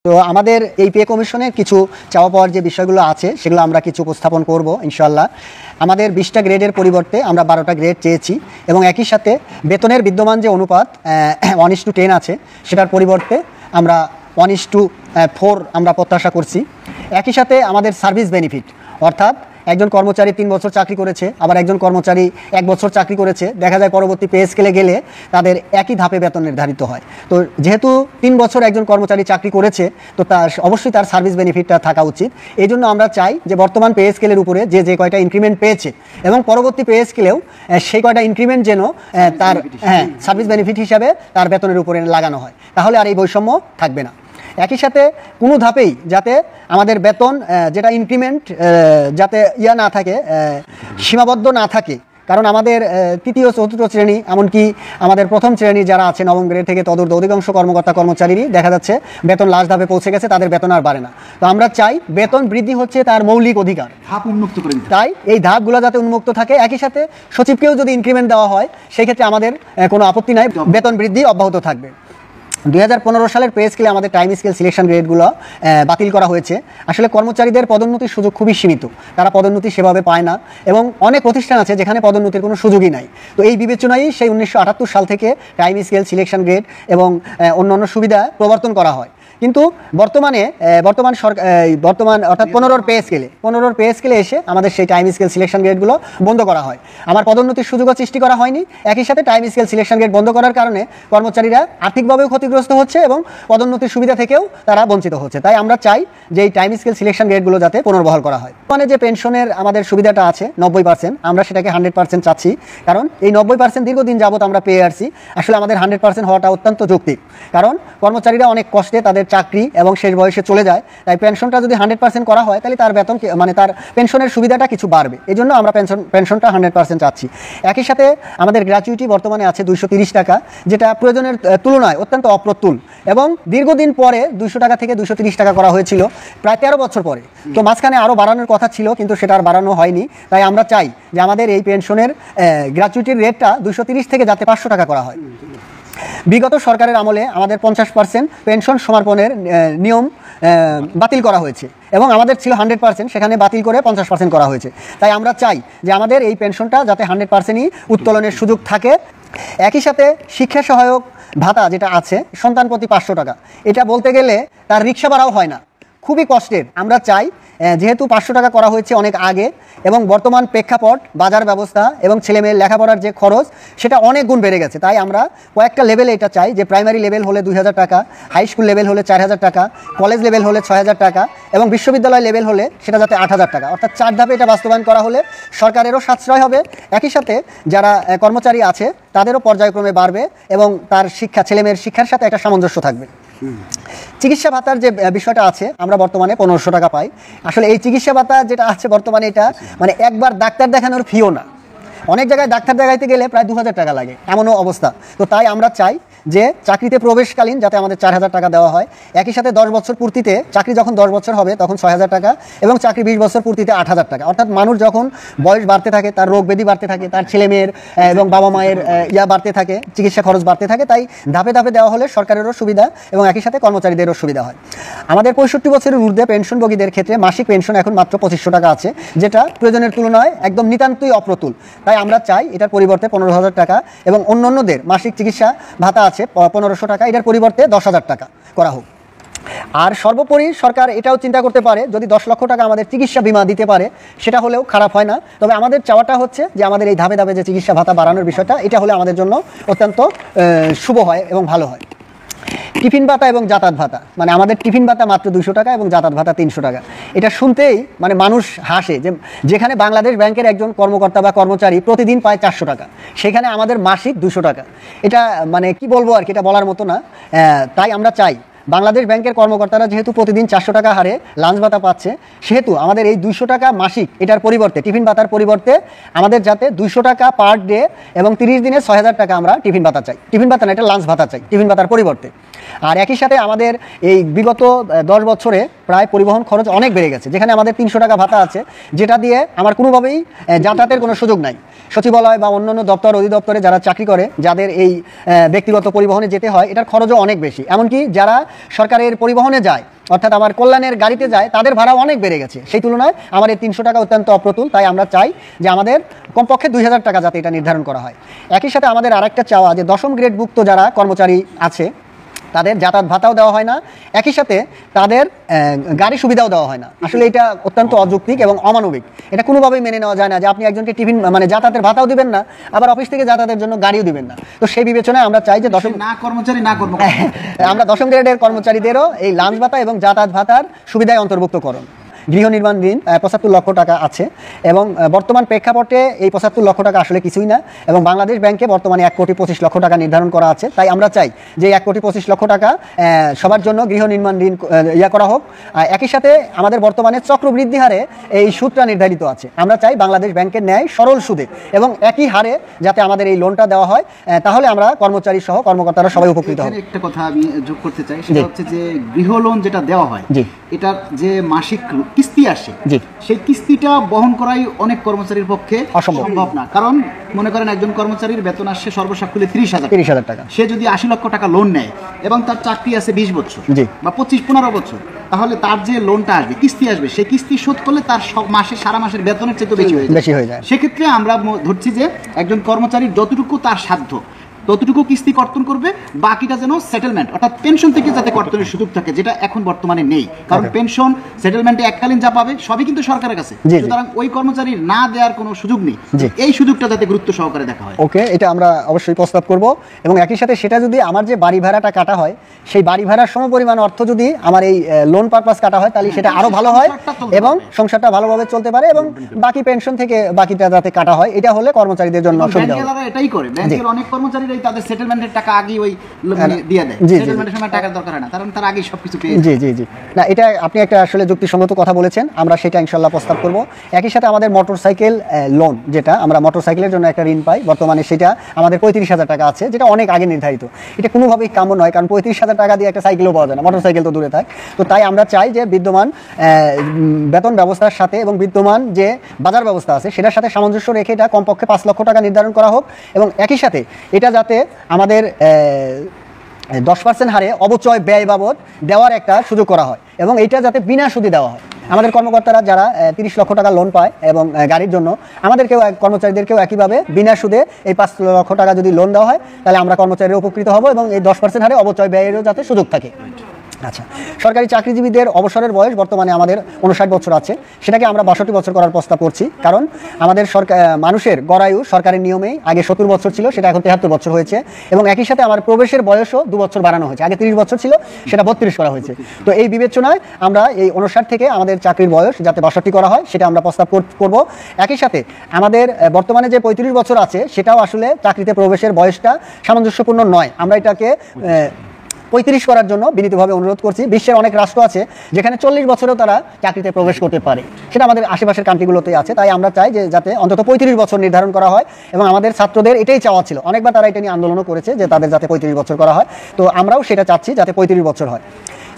তো আমাদের এই পে কমিশনের কিছু চাওয়া পাওয়ার যে বিষয়গুলো আছে সেগুলো আমরা কিছু উপস্থাপন করব ইনশাআল্লাহ। আমাদের 20টা গ্রেডের পরিবর্তে আমরা 12টা গ্রেড চেয়েছি এবং একই সাথে বেতনের বিদ্যমান যে অনুপাত 1:10 আছে সেটার পরিবর্তে আমরা 1:4 আমরা প্রত্যাশা করছি। একই সাথে আমাদের সার্ভিস বেনিফিট, অর্থাৎ একজন কর্মচারী 3 বছর চাকরি করেছে, আবার একজন কর্মচারী 1 বছর চাকরি করেছে, দেখা যায় পরবর্তী পে স্কেলে গেলে তাদের একই ধাপে বেতন নির্ধারিত হয়। তো যেহেতু 3 বছর একজন কর্মচারী চাকরি করেছে, তো তার অবশ্যই তার সার্ভিস বেনিফিটটা থাকা উচিত। এই জন্য আমরা চাই যে বর্তমান পে স্কেলের উপরে যে কয়টা ইনক্রিমেন্ট পেয়েছে এবং পরবর্তী পে স্কেলেও সেই কয়টা ইনক্রিমেন্ট যেন তার সার্ভিস বেনিফিট হিসাবে তার বেতনের উপরে লাগানো হয়, তাহলে আর এই বৈষম্য থাকবে না। একই সাথে কোনো ধাপেই যাতে আমাদের বেতন যেটা ইনক্রিমেন্ট যাতে না থাকে, সীমাবদ্ধ না থাকে, কারণ আমাদের তৃতীয় চতুর্থ শ্রেণী এমনকি আমাদের প্রথম শ্রেণী যারা আছে নবম গ্রেড থেকে তদূর্ধ্ব অধিকাংশ কর্মকর্তা কর্মচারীরই দেখা যাচ্ছে বেতন লাস্ট ধাপে পৌঁছে গেছে, তাদের বেতন আর বাড়ে না। তো আমরা চাই বেতন বৃদ্ধি হচ্ছে তার মৌলিক অধিকার, ধাপ উন্মুক্ত করে দিতে, তাই এই ধাপগুলো যাতে উন্মুক্ত থাকে। একই সাথে সচিবকেও যদি ইনক্রিমেন্ট দেওয়া হয় সেই ক্ষেত্রে আমাদের কোনো আপত্তি নাই, বেতন বৃদ্ধি অব্যাহত থাকবে। 2015 সালের পে স্কেলে আমাদের টাইম স্কেল সিলেকশন গ্রেডগুলো বাতিল করা হয়েছে। আসলে কর্মচারীদের পদোন্নতির সুযোগ খুবই সীমিত, তারা পদোন্নতি সেভাবে পায় না এবং অনেক প্রতিষ্ঠান আছে যেখানে পদোন্নতির কোনো সুযোগই নাই। তো এই বিবেচনায় সেই 1978 সাল থেকে টাইম স্কেল সিলেকশন গ্রেড এবং অন্যান্য সুবিধা প্রবর্তন করা হয়। কিন্তু বর্তমান অর্থাৎ 15 পে স্কেলে এসে আমাদের সেই টাইম স্কেল সিলেকশন গ্রেডগুলো বন্ধ করা হয়। আমার পদোন্নতির সুযোগও সৃষ্টি করা হয়নি, একই সাথে টাইম স্কেল সিলেকশন গ্রেড বন্ধ করার কারণে কর্মচারীরা আর্থিকভাবেও ক্ষতিগ্রস্ত হচ্ছে এবং পদোন্নতির সুবিধা থেকেও তারা বঞ্চিত হচ্ছে। তাই আমরা চাই যে এই টাইম স্কেল সিলেকশন গ্রেডগুলো যাতে পুনর্বহাল করা হয়। মানে যে পেনশনের আমাদের সুবিধাটা আছে 90%, আমরা সেটাকে 100% চাচ্ছি, কারণ এই 90% দীর্ঘদিন যাবত আমরা পেয়ে আসছি। আসলে আমাদের 100% হওয়াটা অত্যন্ত যৌক্তিক, কারণ কর্মচারীরা অনেক কষ্টে তাদের চাকরি এবং শেষ বয়সে চলে যায়। তাই পেনশনটা যদি 100% করা হয় তাহলে তার বেতন তার পেনশনের সুবিধাটা কিছু বাড়বে। এই জন্য আমরা পেনশনটা 100% চাচ্ছি। একই সাথে আমাদের গ্র্যাচুইটি বর্তমানে আছে 230 টাকা, যেটা প্রয়োজনের তুলনায় অত্যন্ত অপ্রতুল এবং দীর্ঘদিন পরে 200 টাকা থেকে 230 টাকা করা হয়েছিল প্রায় 13 বছর পরে। তো মাঝখানে আরও বাড়ানোর কথা ছিল কিন্তু সেটা আর বাড়ানো হয়নি। তাই আমরা চাই যে আমাদের এই পেনশনের গ্র্যাচুইটির রেটটা 230 থেকে যাতে 500 টাকা করা হয়। বিগত সরকারের আমলে আমাদের 50% পেনশন সমর্পণের নিয়ম বাতিল করা হয়েছে এবং আমাদের ছিল 100%, সেখানে বাতিল করে 50% করা হয়েছে। তাই আমরা চাই যে আমাদের এই পেনশনটা যাতে 100%ই উত্তোলনের সুযোগ থাকে। একই সাথে শিক্ষা সহায়ক ভাতা যেটা আছে সন্তান প্রতি 500 টাকা, এটা বলতে গেলে তার রিক্সা ভাড়াও হয় না, খুবই কষ্টের। আমরা চাই যেহেতু 500 টাকা করা হয়েছে অনেক আগে এবং বর্তমান প্রেক্ষাপট, বাজার ব্যবস্থা এবং ছেলেমেয়ের লেখাপড়ার যে খরচ সেটা অনেক গুণ বেড়ে গেছে। তাই আমরা কয়েকটা লেভেলে এটা চাই যে প্রাইমারি লেভেল হলে 2000 টাকা, হাই স্কুল লেভেল হলে 4000 টাকা, কলেজ লেভেল হলে 6000 টাকা এবং বিশ্ববিদ্যালয় লেভেল হলে সেটা যাতে 8000 টাকা, অর্থাৎ 4 ধাপে এটা বাস্তবায়ন করা হলে সরকারেরও সাশ্রয় হবে। একই সাথে যারা কর্মচারী আছে তাদেরও পর্যায়ক্রমে বাড়বে এবং তার ছেলেমেয়ের শিক্ষার সাথে একটা সামঞ্জস্য থাকবে। চিকিৎসা ভাতার যে বিষয়টা আছে, আমরা বর্তমানে 1500 টাকা পাই। আসলে এই চিকিৎসা ভাতা যেটা আছে বর্তমানে এটা একবার ডাক্তার দেখানোর ফিও না, অনেক জায়গায় ডাক্তার দেখাইতে গেলে প্রায় 2000 টাকা লাগে, এমনও অবস্থা। তো তাই আমরা চাই যে চাকরিতে প্রবেশকালীন যাতে আমাদের 4000 টাকা দেওয়া হয়। একই সাথে 10 বছর পূর্তিতে, চাকরি যখন 10 বছর হবে তখন 6000 টাকা এবং চাকরি 20 বছর পূর্তিতে 8000 টাকা। অর্থাৎ মানুষ যখন বয়স বাড়তে থাকে, তার রোগ ব্যাধি বাড়তে থাকে, তার ছেলে মেয়ের এবং বাবা মায়ের বাড়তে থাকে, চিকিৎসা খরচ বাড়তে থাকে। তাই ধাপে ধাপে দেওয়া হলে সরকারেরও সুবিধা এবং একই সাথে কর্মচারীদেরও সুবিধা হয়। আমাদের 65 বছরের ঊর্ধ্বে পেনশনভোগীদের ক্ষেত্রে মাসিক পেনশন এখন মাত্র 2500 টাকা আছে, যেটা প্রয়োজনের তুলনায় একদম নিতান্তই অপ্রতুল। তাই আমরা চাই এটার পরিবর্তে 15000 টাকা এবং অন্যান্যদের মাসিক চিকিৎসা ভাতা আছে 1500 টাকা, এটার পরিবর্তে 10000 টাকা করা হোক। আর সর্বোপরি সরকার এটাও চিন্তা করতে পারে যদি 10 লক্ষ টাকা আমাদের চিকিৎসা বীমা দিতে পারে, সেটা হলেও খারাপ হয় না। তবে আমাদের চাওয়াটা হচ্ছে যে আমাদের এই ধাপে ধাপে যে চিকিৎসা ভাতা বাড়ানোর বিষয়টা, এটা হলে আমাদের জন্য অত্যন্ত শুভ হয় এবং ভালো হয়। টিফিন ভাতা এবং যাতায়াত ভাতা, আমাদের টিফিন ভাতা মাত্র 200 টাকা এবং যাতায়াত ভাতা 300 টাকা। এটা শুনতেই মানুষ হাসে যে যেখানে বাংলাদেশ ব্যাংকের একজন কর্মকর্তা বা কর্মচারী প্রতিদিন পায় 400 টাকা, সেখানে আমাদের মাসিক 200 টাকা। এটা কি বলবো আর কি, এটা বলার মতো না। তাই আমরা চাই বাংলাদেশ ব্যাংকের কর্মকর্তারা যেহেতু প্রতিদিন 400 টাকা হারে লাঞ্চ ভাতা পাচ্ছে, সেহেতু আমাদের এই 200 টাকা মাসিক এটার পরিবর্তে, টিফিন ভাতার পরিবর্তে আমাদের যাতে 200 টাকা পার ডে এবং 30 দিনে 6000 টাকা আমরা টিফিন ভাতা চাই। টিফিন ভাতা না, এটা লাঞ্চ ভাতা চাই টিফিন ভাতার পরিবর্তে। আর একই সাথে আমাদের এই বিগত 10 বছরে প্রায় পরিবহন খরচ অনেক বেড়ে গেছে, যেখানে আমাদের 300 টাকা ভাতা আছে, যেটা দিয়ে আমার কোনোভাবেই যাতায়াতের কোনো সুযোগ নাই। সচিবালয় বা অন্যান্য দপ্তর অধিদপ্তরে যারা চাকরি করে, যাদের এই ব্যক্তিগত পরিবহনে যেতে হয়, এটার খরচও অনেক বেশি। এমনকি যারা সরকারের পরিবহনে যায়, অর্থাৎ আমার কল্যাণের গাড়িতে যায়, তাদের ভাড়াও অনেক বেড়ে গেছে। সেই তুলনায় আমার এই 300 টাকা অত্যন্ত অপ্রতুল। তাই আমরা চাই যে আমাদের কমপক্ষে 2000 টাকা যাতে এটা নির্ধারণ করা হয়। একই সাথে আমাদের আরেকটা চাওয়া যে 10ম গ্রেডভুক্ত যারা কর্মচারী আছে তাদের যাতায়াত ভাতাও দেওয়া হয় না, একই সাথে তাদের গাড়ি সুবিধাও দেওয়া হয় না। আসলে এটা অত্যন্ত অযৌক্তিক এবং অমানবিক। এটা কোনোভাবেই মেনে নেওয়া যায় না যে আপনি একজনকে টিফিন মানে যাতায়াতের ভাতাও দিবেন না, আবার অফিস থেকে যাতায়াতের জন্য গাড়িও দিবেন না। তো সেই বিবেচনায় আমরা চাই যে আমরা 10ম গ্রেডের কর্মচারীদেরও এই লাঞ্চ ভাতা এবং যাতায়াত ভাতার সুবিধায় অন্তর্ভুক্ত করুন। গৃহ নির্মাণ ঋণ 75 লক্ষ টাকা আছে এবং বর্তমান প্রেক্ষাপটে এই 75 লক্ষ টাকা আসলে কিছুই না, এবং বাংলাদেশ ব্যাংকে বর্তমানে 1,25,00,000 টাকা নির্ধারণ করা আছে। তাই আমরা চাই যে 1,25,00,000 টাকা সবার জন্য গৃহ নির্মাণ ঋণ করা হোক। একই সাথে আমাদের বর্তমানে চক্রবৃদ্ধি হারে এই সুদটা নির্ধারিত আছে। আমরা চাই বাংলাদেশ ব্যাংকের ন্যায় সরল সুদে এবং একই হারে যাতে আমাদের এই লোনটা দেওয়া হয়, তাহলে আমরা কর্মচারী সহ কর্মকর্তারা সবাই উপকৃত হব। একটা কথা আমি যোগ করতে চাই, সেটা হচ্ছে যে গৃহ লোন যেটা দেওয়া হয়, এটার যে মাসিক কিস্তি আসে, সেই কিস্তিটা বহন করাই অনেক কর্মচারীর পক্ষে সম্ভব না। কারণ মনে করেন একজন কর্মচারীর বেতন আসছে সর্বসাকুল্যে 30,000 টাকা, সে যদি 80 লক্ষ টাকা লোন নেয় এবং তার চাকরি আছে 20 বছর বা 25-15 বছর, তাহলে তার যে লোনটা আসবে, কিস্তি আসবে, সেই কিস্তি শোধ করলে তার সারা মাসের বেতনের চেয়ে বেশি হয়ে যায়। সেক্ষেত্রে আমরা ধরছি যে একজন কর্মচারীর যতটুকু তার সাধ্য ততটুকু কিস্তি কর্তন করবে, বাকিটা যেন সেটেলমেন্ট অর্থাৎ পেনশন থেকে যাতে কর্তনের সুযোগ থাকে, যেটা এখন বর্তমানে নেই। কারণ পেনশন সেটেলমেন্টে এককালীন যা পাবে সবই কিন্তু সরকারের কাছে, সুতরাং ওই কর্মচারীর না দেওয়ার কোনো সুযোগ নেই। এই সুযোগটা যাতে গুরুত্ব সহকারে দেখা হয়। ওকে, এটা আমরা অবশ্যই প্রস্তাব করব। এবং একই সাথে সেটা যদি আমার যে বাড়ি ভাড়াটা কাটা হয়, সেই বাড়ি ভাড়ার সমপরিমাণ অর্থ যদি আমার এই লোন পারপাস কাটা হয়, তাহলে সেটা আরো ভালো হয় এবং সংসারটা ভালোভাবে চলতে পারে, এবং বাকি পেনশন থেকে বাকিটা যাতে কাটা হয়, এটা হলে কর্মচারীদের জন্য সুবিধা হবে। এটাই করে ব্যাংকের অনেক কর্মচারীরা তাদের সেটেলমেন্টের টাকা আগে ওই দিয়ে দেয়, সেটেলমেন্টের সময় টাকার দরকার হয় না, কারণ তার আগে সবকিছু পেয়ে যায়। জি না, এটা আপনি একটা আসলে যুক্তিসঙ্গত কথা বলেছেন, আমরা সেটা ইনশাআল্লাহ প্রস্তাব করব। একই সাথে আমাদের মোটরসাইকেল লোন, যেটা আমরা মোটরসাইকেলের জন্য একটা ঋণ পাই, বর্তমানে সেটা আমাদের 35,000 টাকা আছে, যেটা অনেক আগে নির্ধারিত। এটা কোনোভাবেই কাম্য নয়, কারণ 35,000 টাকা দিয়ে একটা সাইকেলও পাওয়া যায় না, মোটরসাইকেল তো দূরে থাক। তো তাই আমরা চাই যে বিদ্যমান বেতন ব্যবস্থার সাথে এবং বিদ্যমান যে বাজার ব্যবস্থা আছে সেটার সাথে সামঞ্জস্য রেখে এটা কমপক্ষে 5 লক্ষ টাকা নির্ধারণ করা হোক, এবং একই সাথে এটা যাতে আমাদের 10% হারে অবচয় ব্যয় বাবদ দেওয়ার একটা সুযোগ করা হয়, এবং এইটা যাতে বিনা সুদে দেওয়া হয়। আমাদের কর্মকর্তারা যারা 30 লক্ষ টাকা লোন পায় এবং গাড়ির জন্য, আমাদেরকেও কর্মচারীদেরকেও একইভাবে বিনা সুদে এই 5 লক্ষ টাকা যদি লোন দেওয়া হয়, তাহলে আমরা কর্মচারীরা উপকৃত হব, এবং এই 10% হারে অবচয় ব্যয়েরও যাতে সুযোগ থাকে। আচ্ছা, সরকারি চাকরিজীবীদের অবসরের বয়স বর্তমানে আমাদের 59 বছর আছে, সেটাকে আমরা 62 বছর করার প্রস্তাব করছি। কারণ আমাদের মানুষের গড়ায়ু সরকারের নিয়মেই আগে 70 বছর ছিল, সেটা এখন 73 বছর হয়েছে, এবং একই সাথে আমার প্রবেশের বয়সও 2 বছর বাড়ানো হয়েছে। আগে 30 বছর ছিল, সেটা 32 করা হয়েছে। তো এই বিবেচনায় আমরা এই 59 থেকে আমাদের চাকরির বয়স যাতে 62 করা হয়, সেটা আমরা প্রস্তাব করব। একই সাথে আমাদের বর্তমানে যে 35 বছর আছে, সেটাও আসলে চাকরিতে প্রবেশের বয়সটা সামঞ্জস্যপূর্ণ নয়। আমরা এটাকে 35 করার জন্য বিনীতভাবে অনুরোধ করছি। বিশ্বের অনেক রাষ্ট্র আছে যেখানে 40 বছরেও তারা চাকরিতে প্রবেশ করতে পারে, সেটা আমাদের আশেপাশের কান্ট্রিগুলোতেই আছে। তাই আমরা চাই যে যাতে অন্তত 35 বছর নির্ধারণ করা হয়, এবং আমাদের ছাত্রদের এটাই চাওয়া ছিল, অনেকবার তারা এটা নিয়ে আন্দোলনও করেছে যে তাদের যাতে 35 বছর করা হয়। তো আমরাও সেটা চাচ্ছি যাতে 35 বছর হয়।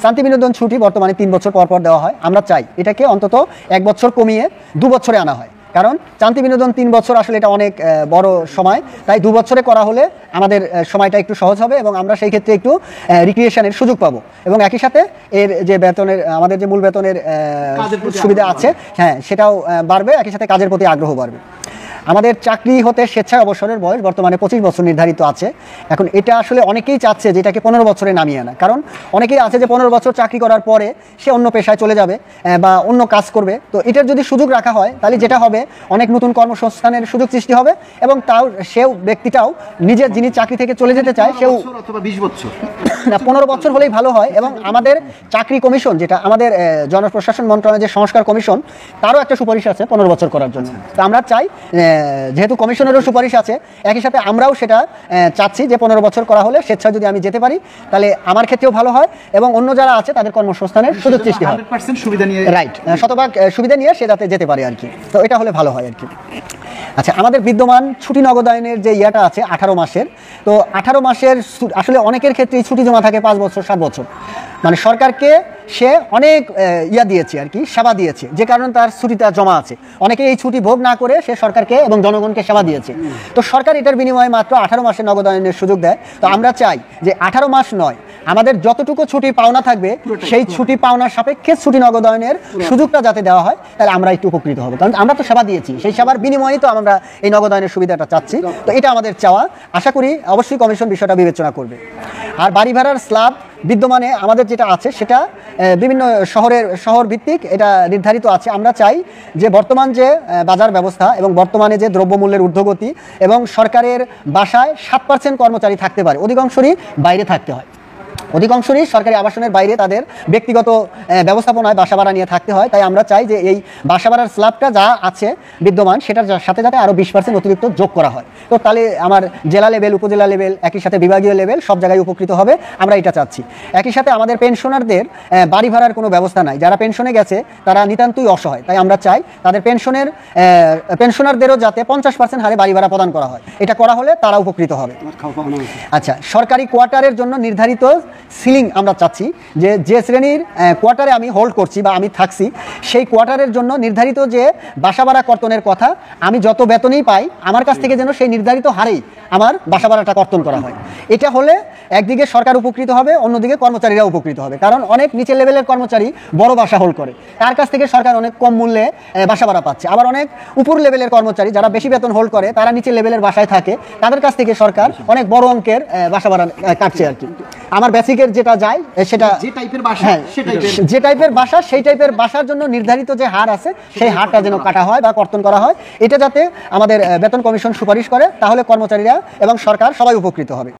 শান্তি বিনোদন ছুটি বর্তমানে 3 বছর পর পর দেওয়া হয়, আমরা চাই এটাকে অন্তত 1 বছর কমিয়ে 2 বছরে আনা হয়। কারণ শান্তি বিনোদন 3 বছর আসলে এটা অনেক বড় সময়, তাই 2 বছরে করা হলে আমাদের সময়টা একটু সহজ হবে, এবং আমরা সেই ক্ষেত্রে একটু রিক্রিয়েশনের সুযোগ পাবো, এবং একই সাথে এর যে বেতনের আমাদের যে মূল বেতনের সুবিধা আছে, হ্যাঁ, সেটাও বাড়বে, একই সাথে কাজের প্রতি আগ্রহ বাড়বে। আমাদের চাকরি হতে স্বেচ্ছায় অবসরের বয়স বর্তমানে 25 বছর নির্ধারিত আছে। এখন এটা আসলে অনেকেই চাচ্ছে যে এটাকে 15 বছরে নামিয়ে আনা, কারণ অনেকেই আছে যে 15 বছর চাকরি করার পরে সে অন্য পেশায় চলে যাবে বা অন্য কাজ করবে। তো এটার যদি সুযোগ রাখা হয়, তাহলে যেটা হবে অনেক নতুন কর্মসংস্থানের সুযোগ সৃষ্টি হবে, এবং তাও সেও ব্যক্তিটাও নিজের যিনি চাকরি থেকে চলে যেতে চায় সেও 20 বছর না 15 বছর হলেই ভালো হয়। এবং আমাদের চাকরি কমিশন, যেটা আমাদের জনপ্রশাসন মন্ত্রণালয়ের যে সংস্কার কমিশন, তারও একটা সুপারিশ আছে 15 বছর করার জন্য। তো আমরা চাই, যেহেতু কমিশনেরও সুপারিশ আছে, একই সাথে আমরাও সেটা চাচ্ছি যে 15 বছর করা হলে স্বেচ্ছায় যদি আমি যেতে পারি, তাহলে আমার ক্ষেত্রেও ভালো হয়, এবং অন্য যারা আছে তাদের কর্মসংস্থানের সুযোগ সৃষ্টি হয়। 100% সুবিধা নিয়ে, রাইট, শতভাগ সুবিধা নিয়ে সে যাতে যেতে পারে আর কি। তো এটা হলে ভালো হয় আর কি। আচ্ছা, আমাদের বিদ্যমান ছুটি নগদায়নের যে ইয়াটা আছে 18 মাসের, তো 18 মাসের আসলে অনেকের ক্ষেত্রে ছুটি জমা থাকে 5 বছর 7 বছর, মানে সরকারকে সে অনেক দিয়েছে আর কি, সেবা দিয়েছে, যে কারণে তার ছুটিটা জমা আছে। অনেকে এই ছুটি ভোগ না করে সে সরকারকে এবং জনগণকে সেবা দিয়েছে। তো সরকার এটার বিনিময়ে মাত্র 18 মাসের নগদায়নের সুযোগ দেয়। তো আমরা চাই যে 18 মাস নয়, আমাদের যতটুকু ছুটি পাওনা থাকবে সেই ছুটি পাওনার সাপেক্ষে ছুটি নগদায়নের সুযোগটা যাতে দেওয়া হয়, তাহলে আমরা একটু উপকৃত হব। কারণ আমরা তো সেবা দিয়েছি, সেই সেবার বিনিময়ে তো আমরা এই নগদায়নের সুবিধাটা চাচ্ছি। তো এটা আমাদের চাওয়া, আশা করি অবশ্যই কমিশন বিষয়টা বিবেচনা করবে। আর বাড়ি ভাড়ার স্ল্যাব বিদ্যমানে আমাদের যেটা আছে সেটা বিভিন্ন শহর ভিত্তিক এটা নির্ধারিত আছে। আমরা চাই যে বর্তমান যে বাজার ব্যবস্থা এবং বর্তমানে যে দ্রব্যমূল্যের ঊর্ধ্বগতি এবং সরকারের বাসায় 7% কর্মচারী থাকতে পারে, অধিকাংশই বাইরে থাকতে হয়, অধিকাংশই সরকারি আবাসনের বাইরে তাদের ব্যক্তিগত ব্যবস্থাপনায় বাসা ভাড়া নিয়ে থাকতে হয়। তাই আমরা চাই যে এই বাসা ভাড়ার স্ল্যাবটা যা আছে বিদ্যমান সেটার সাথে যাতে আরও 20% অতিরিক্ত যোগ করা হয়। তো তাহলে আমার জেলা লেভেল, উপজেলা লেভেল, একই সাথে বিভাগীয় লেভেল সব জায়গায় উপকৃত হবে, আমরা এটা চাচ্ছি। একই সাথে আমাদের পেনশনারদের বাড়ি ভাড়ার কোনো ব্যবস্থা নাই, যারা পেনশনে গেছে তারা নিতান্তই অসহায়। তাই আমরা চাই তাদের পেনশনারদেরও যাতে 50% হারে বাড়ি ভাড়া প্রদান করা হয়। এটা করা হলে তারা উপকৃত হবে। আচ্ছা, সরকারি কোয়ার্টারের জন্য নির্ধারিত সিলিং আমরা চাচ্ছি যে শ্রেণীর কোয়ার্টারে আমি হোল্ড করছি বা আমি থাকছি, সেই কোয়ার্টারের জন্য নির্ধারিত যে বাসা ভাড়া কর্তনের কথা, আমি যত বেতনই পাই আমার কাছ থেকে যেন সেই নির্ধারিত হারেই আমার বাসা ভাড়াটা কর্তন করা হয়। এটা হলে একদিকে সরকার উপকৃত হবে, অন্যদিকে কর্মচারীরা উপকৃত হবে। কারণ অনেক নিচের লেভেলের কর্মচারী বড় বাসা হোল্ড করে, তার কাছ থেকে সরকার অনেক কম মূল্যে বাসা ভাড়া পাচ্ছে। আবার অনেক উপর লেভেলের কর্মচারী যারা বেশি বেতন হোল্ড করে, তারা নিচের লেভেলের বাসায় থাকে, তাদের কাছ থেকে সরকার অনেক বড় অঙ্কের বাসা ভাড়া কাটছে আর কি। আমার বেসিকের যেটা যায় সেটা যে টাইপের বাসা, যে টাইপের বাসা সেই টাইপের বাসার জন্য নির্ধারিত যে হার আছে সেই হারটা যেন কাটা হয় বা কর্তন করা হয়। এটা যাতে আমাদের বেতন কমিশন সুপারিশ করে, তাহলে কর্মচারীরা এবং সরকার সবাই উপকৃত হবে।